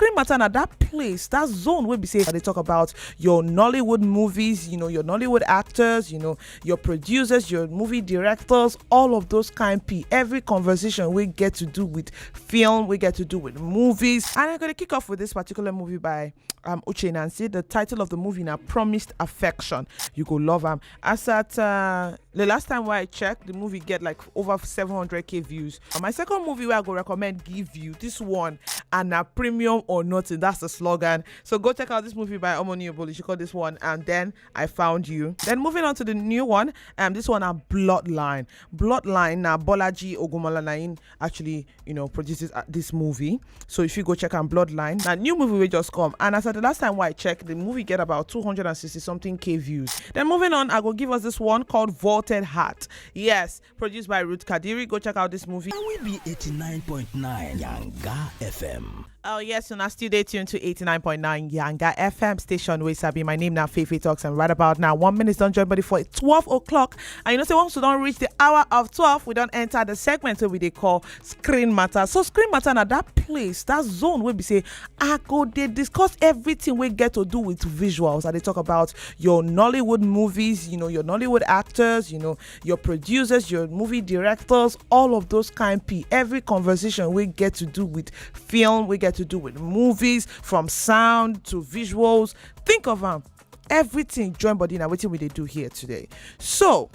Screen Matter na that place, that zone where we say they talk about your Nollywood movies, your Nollywood actors, your producers, your movie directors, all of those kind P. Every conversation we get to do with film, we get to do with movies. And I'm going to kick off with this particular movie by Uche Nancy. The title of the movie now, Promised Affection. You go love him. As at the last time where I checked, the movie get like over 700k views. My second movie where I go recommend give you this one, and a premium or nothing. That's the slogan. So go check out this movie by Omoni Oboli. She called this one, and then I found you. Then moving on to the new one, this one a Bloodline. Bloodline now Bolaji Ogumolanain actually produces this movie. So if you go check out Bloodline, now new movie will just come. And as at the last time where I checked, the movie get about 260 something k views. Then moving on, I go give us this one called Vaulted Heart. Yes, produced by Ruth Kadiri. Go check out this movie. We be 89.9 Yanga FM. Oh yes, and I still stay tuned to 89.9 Yanga FM station where Sabi. My name now Fayfay Talks, and right about now 1 minute don't join body for 12 o'clock. And say once we don't reach the hour of 12, we don't enter the segment where they call Screen Matter. So Screen Matter now that place, that zone where we say they discuss everything we get to do with visuals. And they talk about your Nollywood movies, your Nollywood actors, your producers, your movie directors, all of those kind P. Every conversation we get to do with film, we get to do with movies, from sound to visuals. Think of everything join body now. What we they do here today. So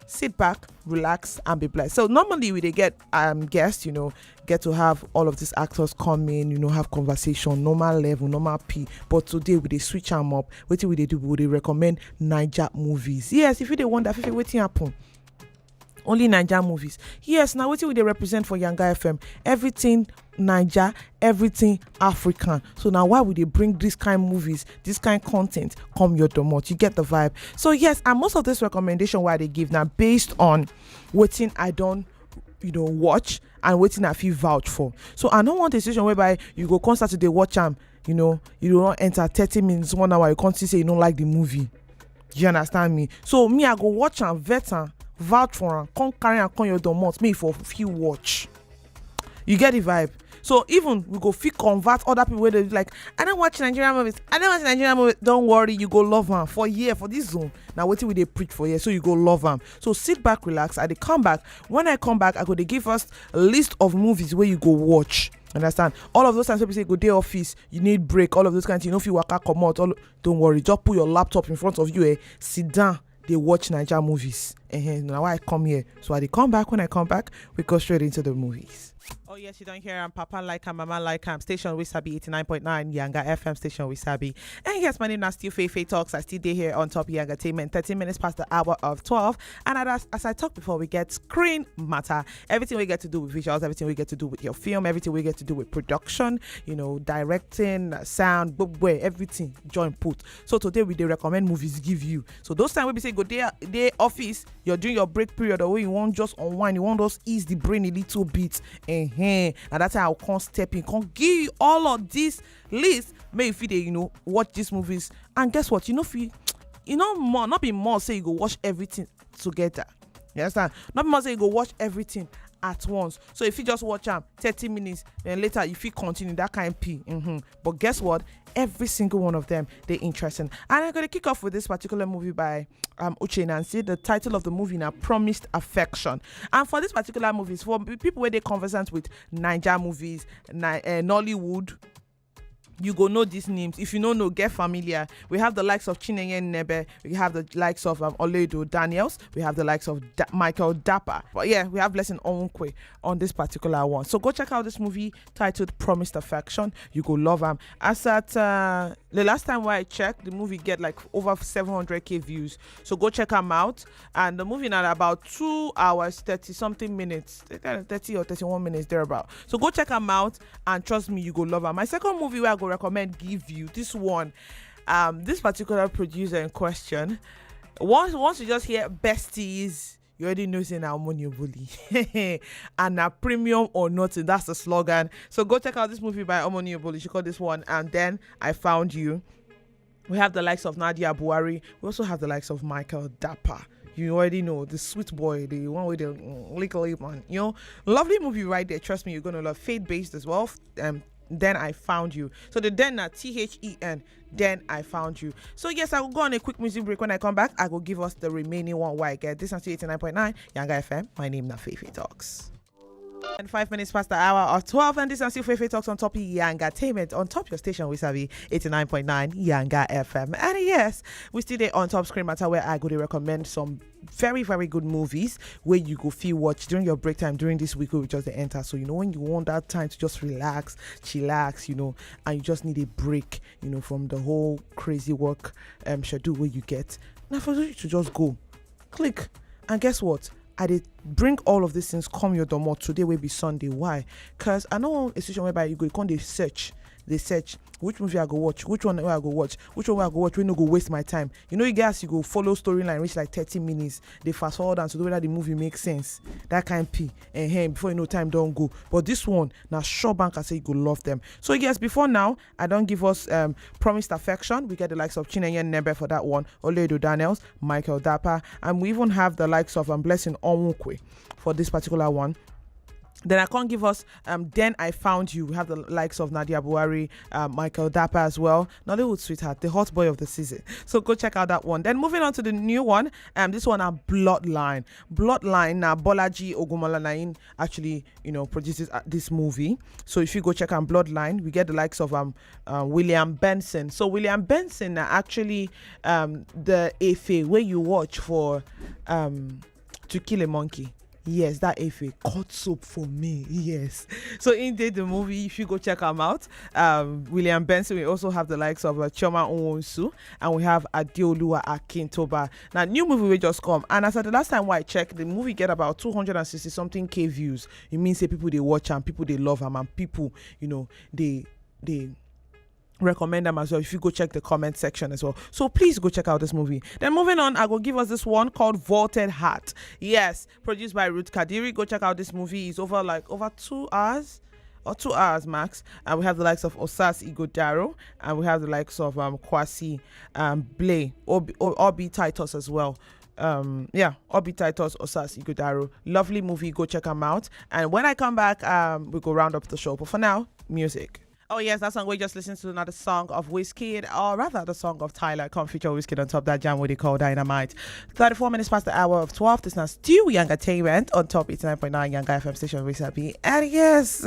sit back, relax, and be blessed. So normally we they get guests, get to have all of these actors come in, have conversation, normal level, normal P. But today we they switch them up. What we they do? We they recommend Naija movies. Yes, if you they wonder if waiting happen. Only Naija movies. Yes, now what will they represent for Yanga FM? Everything Naija, everything African. So now why would they bring this kind of movies, this kind of content come your domot? You get the vibe. So yes, and most of this recommendation why they give now based on waiting I don't watch and waiting I feel vouch for. So I don't want a situation whereby you go concert today watch you don't enter 30 minutes, 1 hour, you can't say you don't like the movie. You understand me? So me I go watch and vet and vouch for and come carry and come your domot me for few watch. You get the vibe. So even we go fit convert other people where they like I don't watch Nigerian movies. Don't worry, you go love them for this zone. Now waiting with they preach for here, so you go love them. So sit back, relax. I they come back. When I come back, I go they give us a list of movies where you go watch. Understand? All of those times people say go day office, you need break, all of those kinds, if you waka come out, don't worry, just put your laptop in front of you, sit down, they watch Naija movies. Now I come here. So I they come back. When I come back, we go straight into the movies. Oh yes, you don't hear Papa like him, Mama like him. Station with Sabi 89.9 Yanga FM station with Sabi. And yes, my name is still Fayfay Talks. I still day here on top of Yangatainment. 13 minutes past the hour of 12. And as I talked before, we get Screen Matter. Everything we get to do with visuals, everything we get to do with your film, everything we get to do with production, directing, sound, everything join put. So today we they recommend movies give you. So those times we say go day office, you're doing your break period, or you want just unwind, you want just ease the brain a little bit. Now that's how I can't step in, can't give you all of this list. May if you watch these movies, and guess what? More not be more say you go watch everything together. You understand? Not be more say you go watch everything at once. So if you just watch 30 minutes, then later if you continue that kind of P. But guess what? Every single one of them they interesting. And I'm gonna kick off with this particular movie by Uche Nancy. The title of the movie now, Promised Affection. And for this particular movie, for people where they conversant with Naija movies, Nollywood, you go know these names. If you don't know, get familiar. We have the likes of Chinenye Nebe. We have the likes of Oledo Daniels. We have the likes of Michael Dapper. But yeah, we have Blessing Onkwe on this particular one. So go check out this movie titled Promised Affection. You go love them. As at the last time where I checked, the movie get like over 700k views. So go check them out. And the movie now about 2 hours 30 something minutes, 30 or 31 minutes thereabout. So go check them out, and trust me, you go love them. My second movie where I go recommend give you this one, this particular producer in question, once you just hear besties, you already know saying now money bully and a premium or nothing. That's the slogan. So go check out this movie by Omoni Oboli. She called this one, and then I found you. We have the likes of Nadia Buhari. We also have the likes of Michael Dapper. You already know the sweet boy, the one with the little man. Lovely movie right there. Trust me, you're gonna love. Faith based as well. Then I Found You. So the then na THEN. Then I Found You. So yes, I will go on a quick music break. When I come back, I will give us the remaining one where I get. This is 89.9 Yanga FM. My name is Fayfay Talks. And 5 minutes past the hour of 12, and this is still Fayfay Talks on top of Yangatainment on top your station with Savi 89.9 Yanga FM. And yes, we still there on top screen matter where I go to recommend some very, very good movies where you go feel watch during your break time during this week where we just the enter. So when you want that time to just relax, chillax, and you just need a break, from the whole crazy work schedule where you get. Now for you to just go, click, and guess what? I did bring all of these things come your domot today will be Sunday. Why? Because I know a situation whereby you go come they search which movie I go watch, which one I go watch, which one I go watch, we no go waste my time. You guys, you go follow storyline reach like 30 minutes. They fast forward and to do whether the movie makes sense. That kind of before you know time don't go. But this one, now sure bank I say you go love them. So yes, before now, I don't give us Promised Affection. We get the likes of Chinenye Nebe for that one, Oledo Daniels, Michael Dapper, and we even have the likes of Blessing Onwukwe for this particular one. Then I can't give us Then I Found You. We have the likes of Nadia Buhari, Michael Dapper as well. Nollywood sweetheart, the hot boy of the season. So go check out that one. Then moving on to the new one, this one are Bloodline. Bloodline, now Bolaji Ogumolanayin actually, produces this movie. So if you go check out Bloodline, we get the likes of William Benson. So William Benson are actually the Efe where you watch for To Kill a Monkey. Yes, that Efe cut soap for me. Yes. So indeed, the movie, if you go check them out, William Benson, we also have the likes of Chioma Onwonsu, and we have Adeoluwa Akintoba. Now, new movie will just come. And as at the last time I checked, the movie get about 260 something K views. It means say people they watch and people they love them and people, they recommend them as well if you go check the comment section as well. So please go check out this movie. Then moving on, I will give us this one called Vaulted Heart. Yes, produced by Ruth Kadiri. Go check out this movie. It's over 2 hours or 2 hours max, and we have the likes of Osas Igodaro, and we have the likes of Kwasi Blay, Obi Titus as well. Obi Titus, Osas Igodaro. Lovely movie. Go check them out. And when I come back, we go round up the show. But for now, music. Oh yes, that song we just listened to, another song of Wizkid, or rather the song of Tyler. Come feature Wizkid on top that jam what they call Dynamite. 34 minutes past the hour of 12. This is now still Yangatainment on top 89.9 Yanga FM station with Sabi. And yes,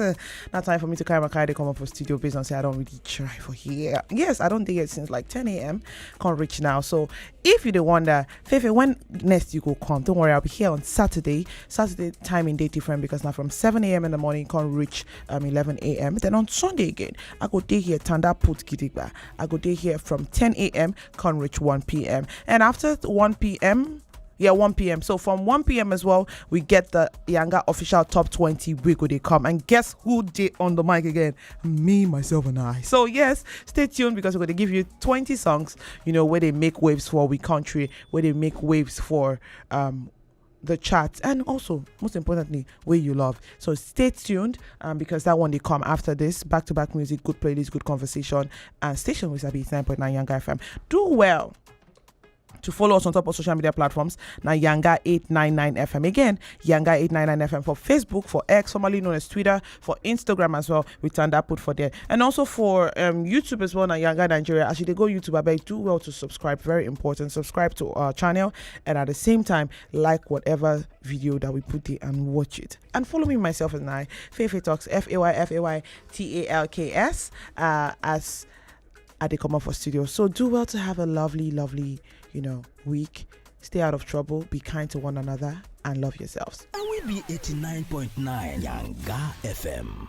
now time for me to carry my car. They come up for studio based on say I don't really try for here. Yes, I don't think it since like 10 a.m. Can't reach now. So if you do wonder, Fayfay, when next you go come, don't worry, I'll be here on Saturday. Saturday timing day different because now from 7 a.m. in the morning can't reach 11 a.m. Then on Sunday again, I go day here Tanda Put Gidigba. I go day here from 10 a.m. can reach 1 p.m. And after 1 p.m. 1 p.m. So from 1 p.m. as well, we get the Yanga official top 20 week where they come. And guess who did on the mic again? Me, myself, and I. So yes, stay tuned because we're going to give you 20 songs, where they make waves for we country, where they make waves for the charts, and also most importantly where you love. So stay tuned because that one they come after this. Back-to-back music, good playlist, good conversation, and station with Sabi 9.9 Yanga FM. Do well to follow us on top of social media platforms. Now Yanga 899 FM. Again, Yanga 899 FM for Facebook, for X, formerly known as Twitter, for Instagram as well. We turn that put for there. And also for YouTube as well, now Yanga Nigeria. As you go YouTube, I beg do well to subscribe. Very important. Subscribe to our channel, and at the same time, like whatever video that we put there and watch it. And follow me, myself and I, Fayfay Talks, FayFayTalks, as they come up for studio. So do well to have a lovely week. Stay out of trouble, be kind to one another, and love yourselves. And we be 89.9 Yanga FM.